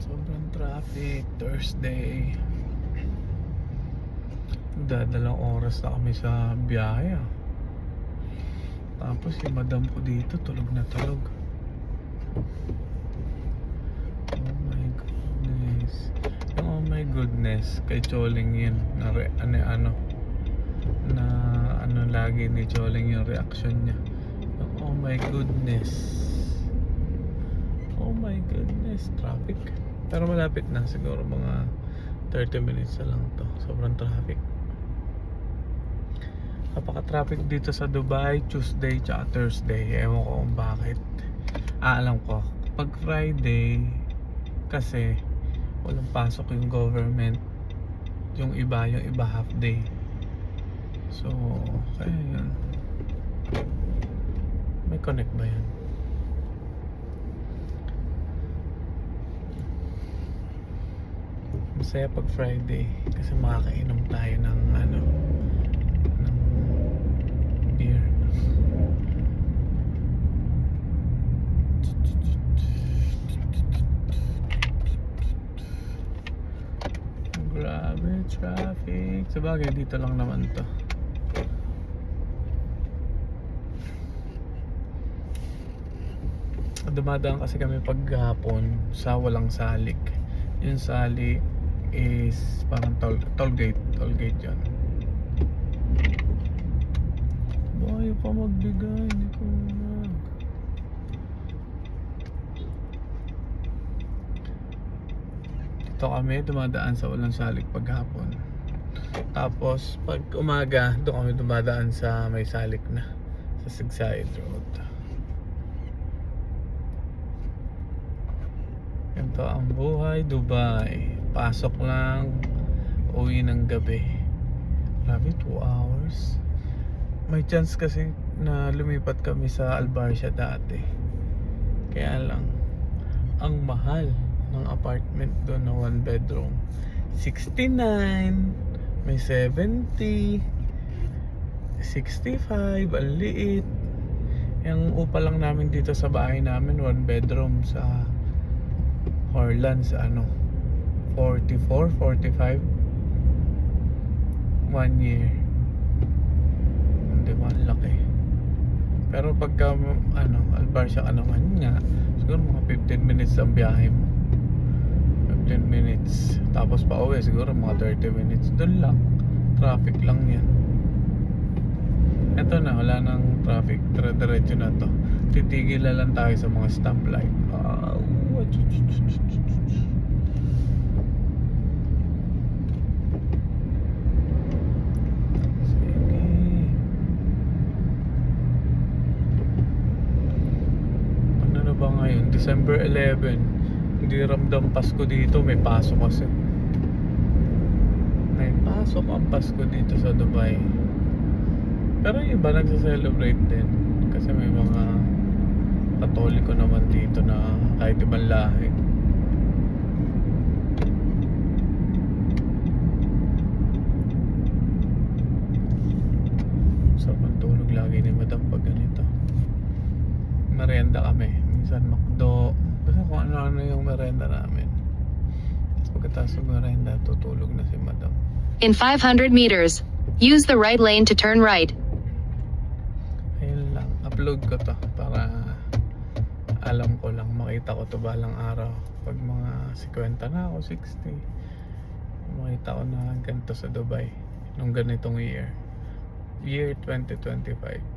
Sobrang traffic. Thursday. Dadalang oras na kami sa biyahe Tapos yung madam ko dito tulog na tulog. Oh my goodness. Kay Choling yun na lagi ni Choling yung reaction niya. Oh my goodness. Traffic. Pero malapit na, siguro mga 30 minutes na lang to. Sobrang traffic. Napaka-traffic dito sa Dubai Tuesday tsaka Thursday. Ewan ko kung bakit. Alam ko, pag Friday kasi walang pasok yung government, yung iba half day. So kaya yun. May connect ba yan? Masaya pag Friday kasi makakainom tayo ng ng beer. Grabe traffic. Sabagay dito lang naman to. Dumadaan kasi kami paghapon sa walang salik. Yung salik is parang toll gate yun. Bayo pa magbigay, hindi ko dito kami dumadaan sa walang salik paghapon. Tapos pag umaga doon kami dumadaan sa may salik na sa Sigsayed Road. Ito ang buhay Dubai. Pasok lang, uwi ng gabi. Grabe, 2 hours. May chance kasi na lumipat kami sa Al Barsha dati. Kaya lang, ang mahal ng apartment doon na 1 bedroom. 69, may 70, 65, ang liit. Yung upa lang namin dito sa bahay namin, 1 bedroom sa Horlands, 44, 45 1 year. Hindi ba ang laki? Pero pagka Al Barsha ka naman nga, siguro mga 15 minutes ang biyahe mo. 15 minutes. Tapos pa uwi siguro mga 30 minutes. Doon lang. Traffic lang yan. Eto na, wala nang traffic. Diretso na to. Titigil na lang tayo sa mga stoplight. Ngayon, December 11, hindi ramdam Pasko dito, may pasok kasi. May pasok ang Pasko dito sa Dubai. Pero yung iba nagsa-celebrate din kasi may mga Katoliko naman dito na kahit ibang lahi. Sarap tulog lagi ni Madam pag ganito. Merienda kami. Minsan McDo. Basta kung ano-ano yung merienda namin. Tapos pagkatapos ng merienda, tutulog na si Madam. In 500 meters, use the right lane to turn right. Ayun lang. Upload ko to para alam ko lang, makita ko to balang araw. Pag mga 50 na ako, 60, makita ko na ganito sa Dubai nung ganitong year 2025.